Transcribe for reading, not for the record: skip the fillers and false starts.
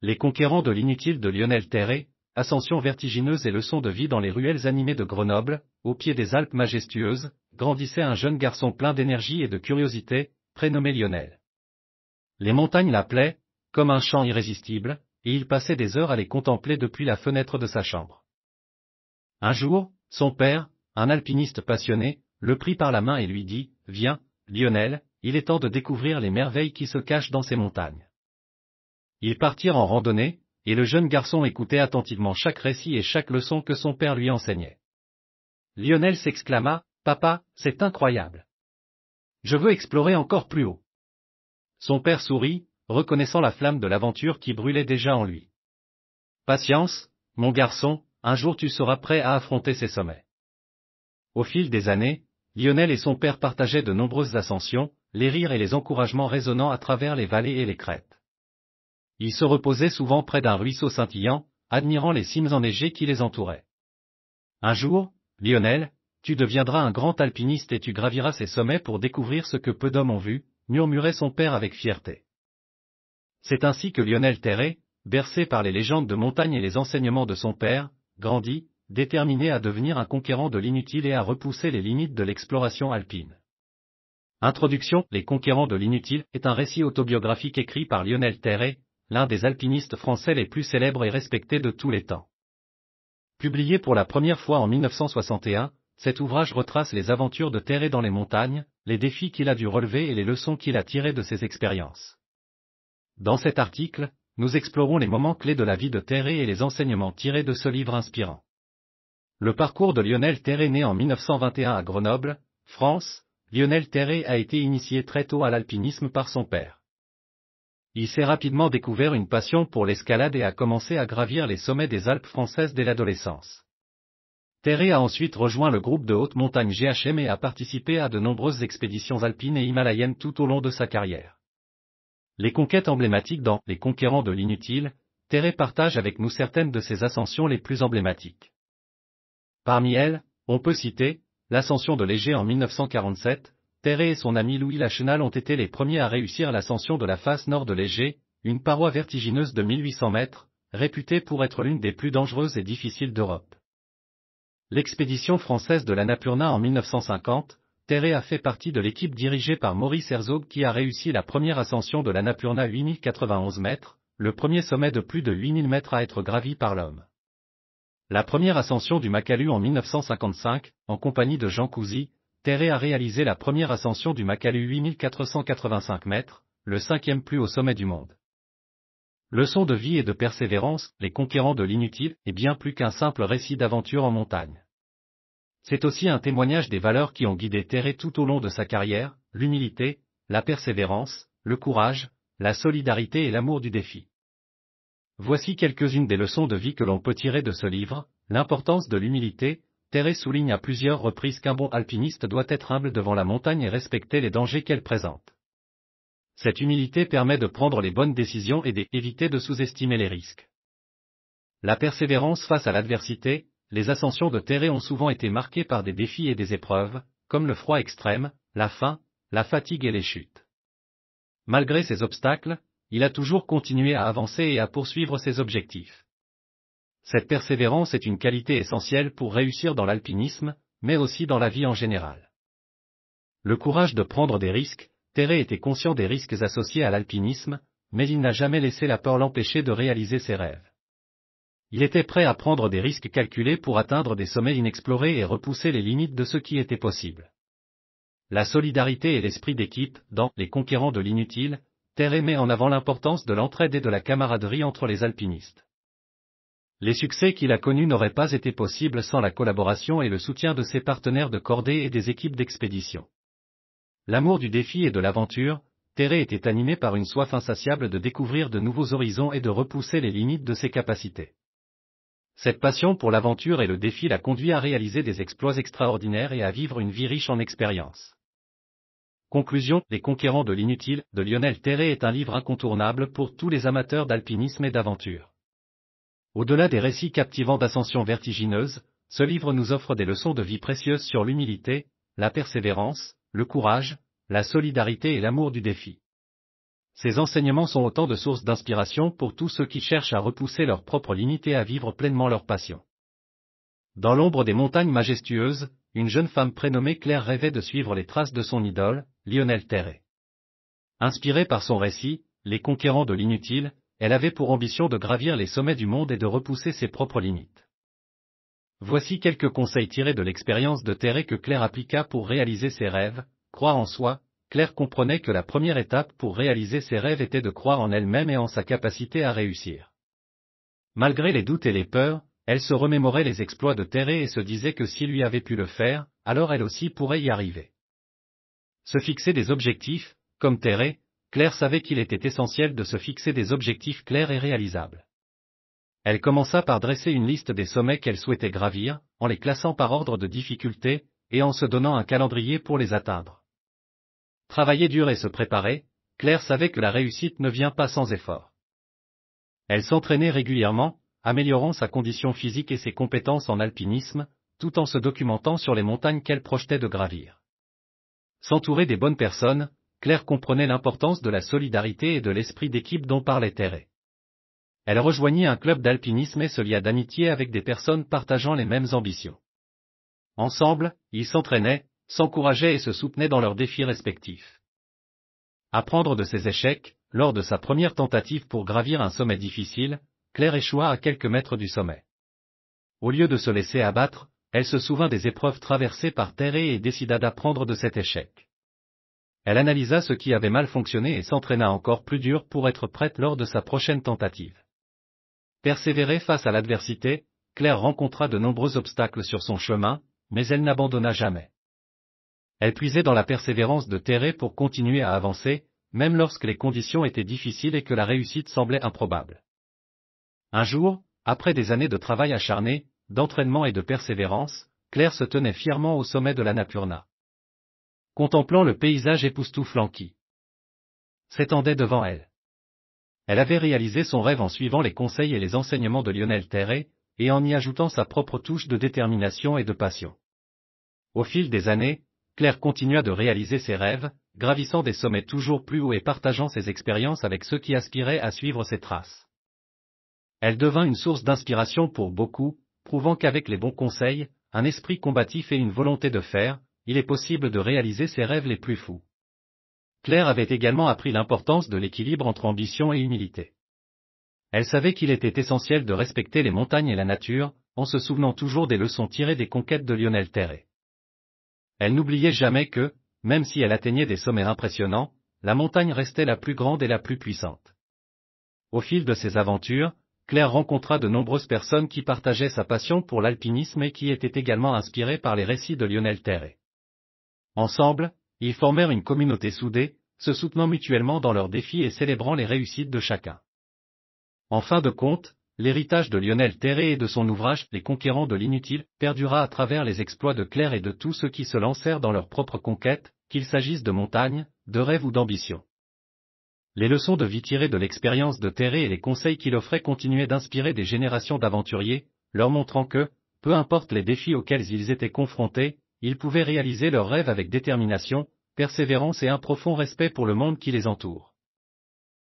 Les conquérants de l'inutile de Lionel Terré, ascension vertigineuse et leçons de vie dans les ruelles animées de Grenoble, au pied des Alpes majestueuses, grandissait un jeune garçon plein d'énergie et de curiosité, prénommé Lionel. Les montagnes l'appelaient, comme un chant irrésistible, et il passait des heures à les contempler depuis la fenêtre de sa chambre. Un jour, son père, un alpiniste passionné, le prit par la main et lui dit « Viens, Lionel, il est temps de découvrir les merveilles qui se cachent dans ces montagnes. » Ils partirent en randonnée, et le jeune garçon écoutait attentivement chaque récit et chaque leçon que son père lui enseignait. Lionel s'exclama « Papa, c'est incroyable. Je veux explorer encore plus haut. » Son père sourit, reconnaissant la flamme de l'aventure qui brûlait déjà en lui. « Patience, mon garçon, un jour tu seras prêt à affronter ces sommets. » Au fil des années, Lionel et son père partageaient de nombreuses ascensions, les rires et les encouragements résonnant à travers les vallées et les crêtes. Ils se reposaient souvent près d'un ruisseau scintillant, admirant les cimes enneigées qui les entouraient. Un jour, Lionel, tu deviendras un grand alpiniste et tu graviras ces sommets pour découvrir ce que peu d'hommes ont vu, murmurait son père avec fierté. C'est ainsi que Lionel Terré, bercé par les légendes de montagne et les enseignements de son père, grandit, déterminé à devenir un conquérant de l'inutile et à repousser les limites de l'exploration alpine. Introduction. Les conquérants de l'inutile est un récit autobiographique écrit par Lionel Terré, l'un des alpinistes français les plus célèbres et respectés de tous les temps. Publié pour la première fois en 1961, cet ouvrage retrace les aventures de Terré dans les montagnes, les défis qu'il a dû relever et les leçons qu'il a tirées de ses expériences. Dans cet article, nous explorons les moments clés de la vie de Terré et les enseignements tirés de ce livre inspirant. Le parcours de Lionel Terré. Né en 1921 à Grenoble, France, Lionel Terré a été initié très tôt à l'alpinisme par son père. Il s'est rapidement découvert une passion pour l'escalade et a commencé à gravir les sommets des Alpes françaises dès l'adolescence. Terré a ensuite rejoint le groupe de haute montagne GHM et a participé à de nombreuses expéditions alpines et himalayennes tout au long de sa carrière. Les conquêtes emblématiques dans Les conquérants de l'inutile, Terré partage avec nous certaines de ses ascensions les plus emblématiques. Parmi elles, on peut citer l'ascension de Léger en 1947. Terré et son ami Louis Lachenal ont été les premiers à réussir l'ascension de la face nord de Léger, une paroi vertigineuse de 1800 mètres, réputée pour être l'une des plus dangereuses et difficiles d'Europe. L'expédition française de l'Annapurna en 1950, Terré a fait partie de l'équipe dirigée par Maurice Herzog qui a réussi la première ascension de l'Annapurna 8091 mètres, le premier sommet de plus de 8000 mètres à être gravi par l'homme. La première ascension du Makalu en 1955, en compagnie de Jean Cousy, Terré a réalisé la première ascension du Makalu 8485 mètres, le cinquième plus haut sommet du monde. Leçon de vie et de persévérance, Les conquérants de l'inutile est bien plus qu'un simple récit d'aventure en montagne. C'est aussi un témoignage des valeurs qui ont guidé Terré tout au long de sa carrière, l'humilité, la persévérance, le courage, la solidarité et l'amour du défi. Voici quelques-unes des leçons de vie que l'on peut tirer de ce livre. L'importance de l'humilité. Terré souligne à plusieurs reprises qu'un bon alpiniste doit être humble devant la montagne et respecter les dangers qu'elle présente. Cette humilité permet de prendre les bonnes décisions et d'éviter de sous-estimer les risques. La persévérance face à l'adversité. Les ascensions de Terré ont souvent été marquées par des défis et des épreuves, comme le froid extrême, la faim, la fatigue et les chutes. Malgré ces obstacles, il a toujours continué à avancer et à poursuivre ses objectifs. Cette persévérance est une qualité essentielle pour réussir dans l'alpinisme, mais aussi dans la vie en général. Le courage de prendre des risques. Terré était conscient des risques associés à l'alpinisme, mais il n'a jamais laissé la peur l'empêcher de réaliser ses rêves. Il était prêt à prendre des risques calculés pour atteindre des sommets inexplorés et repousser les limites de ce qui était possible. La solidarité et l'esprit d'équipe. Dans Les conquérants de l'inutile, Terré met en avant l'importance de l'entraide et de la camaraderie entre les alpinistes. Les succès qu'il a connus n'auraient pas été possibles sans la collaboration et le soutien de ses partenaires de cordée et des équipes d'expédition. L'amour du défi et de l'aventure. Terré était animé par une soif insatiable de découvrir de nouveaux horizons et de repousser les limites de ses capacités. Cette passion pour l'aventure et le défi l'a conduit à réaliser des exploits extraordinaires et à vivre une vie riche en expériences. Conclusion. Les conquérants de l'inutile, de Lionel Terré est un livre incontournable pour tous les amateurs d'alpinisme et d'aventure. Au-delà des récits captivants d'ascensions vertigineuses, ce livre nous offre des leçons de vie précieuses sur l'humilité, la persévérance, le courage, la solidarité et l'amour du défi. Ces enseignements sont autant de sources d'inspiration pour tous ceux qui cherchent à repousser leurs propres limites et à vivre pleinement leur passion. Dans l'ombre des montagnes majestueuses, une jeune femme prénommée Claire rêvait de suivre les traces de son idole, Lionel Terray. Inspirée par son récit, Les conquérants de l'inutile, elle avait pour ambition de gravir les sommets du monde et de repousser ses propres limites. Voici quelques conseils tirés de l'expérience de Terray que Claire appliqua pour réaliser ses rêves. Croire en soi. Claire comprenait que la première étape pour réaliser ses rêves était de croire en elle-même et en sa capacité à réussir. Malgré les doutes et les peurs, elle se remémorait les exploits de Terray et se disait que s'il lui avait pu le faire, alors elle aussi pourrait y arriver. Se fixer des objectifs, comme Terray, Claire savait qu'il était essentiel de se fixer des objectifs clairs et réalisables. Elle commença par dresser une liste des sommets qu'elle souhaitait gravir, en les classant par ordre de difficulté, et en se donnant un calendrier pour les atteindre. Travailler dur et se préparer, Claire savait que la réussite ne vient pas sans effort. Elle s'entraînait régulièrement, améliorant sa condition physique et ses compétences en alpinisme, tout en se documentant sur les montagnes qu'elle projetait de gravir. S'entourer des bonnes personnes, Claire comprenait l'importance de la solidarité et de l'esprit d'équipe dont parlait Terray. Elle rejoignit un club d'alpinisme et se lia d'amitié avec des personnes partageant les mêmes ambitions. Ensemble, ils s'entraînaient, s'encourageaient et se soutenaient dans leurs défis respectifs. Apprendre de ses échecs. Lors de sa première tentative pour gravir un sommet difficile, Claire échoua à quelques mètres du sommet. Au lieu de se laisser abattre, elle se souvint des épreuves traversées par Terray et décida d'apprendre de cet échec. Elle analysa ce qui avait mal fonctionné et s'entraîna encore plus dur pour être prête lors de sa prochaine tentative. Persévérer face à l'adversité, Claire rencontra de nombreux obstacles sur son chemin, mais elle n'abandonna jamais. Elle puisait dans la persévérance de Terray pour continuer à avancer, même lorsque les conditions étaient difficiles et que la réussite semblait improbable. Un jour, après des années de travail acharné, d'entraînement et de persévérance, Claire se tenait fièrement au sommet de l'Annapurna. Contemplant le paysage époustouflant qui s'étendait devant elle. Elle avait réalisé son rêve en suivant les conseils et les enseignements de Lionel Terray, et en y ajoutant sa propre touche de détermination et de passion. Au fil des années, Claire continua de réaliser ses rêves, gravissant des sommets toujours plus hauts et partageant ses expériences avec ceux qui aspiraient à suivre ses traces. Elle devint une source d'inspiration pour beaucoup, prouvant qu'avec les bons conseils, un esprit combatif et une volonté de faire, il est possible de réaliser ses rêves les plus fous. Claire avait également appris l'importance de l'équilibre entre ambition et humilité. Elle savait qu'il était essentiel de respecter les montagnes et la nature, en se souvenant toujours des leçons tirées des conquêtes de Lionel Terray. Elle n'oubliait jamais que, même si elle atteignait des sommets impressionnants, la montagne restait la plus grande et la plus puissante. Au fil de ses aventures, Claire rencontra de nombreuses personnes qui partageaient sa passion pour l'alpinisme et qui étaient également inspirées par les récits de Lionel Terray. Ensemble, ils formèrent une communauté soudée, se soutenant mutuellement dans leurs défis et célébrant les réussites de chacun. En fin de compte, l'héritage de Lionel Terray et de son ouvrage Les conquérants de l'inutile perdura à travers les exploits de Claire et de tous ceux qui se lancèrent dans leurs propres conquêtes, qu'il s'agisse de montagnes, de rêves ou d'ambition. Les leçons de vie tirées de l'expérience de Terray et les conseils qu'il offrait continuaient d'inspirer des générations d'aventuriers, leur montrant que, peu importe les défis auxquels ils étaient confrontés, ils pouvaient réaliser leurs rêves avec détermination, persévérance et un profond respect pour le monde qui les entoure.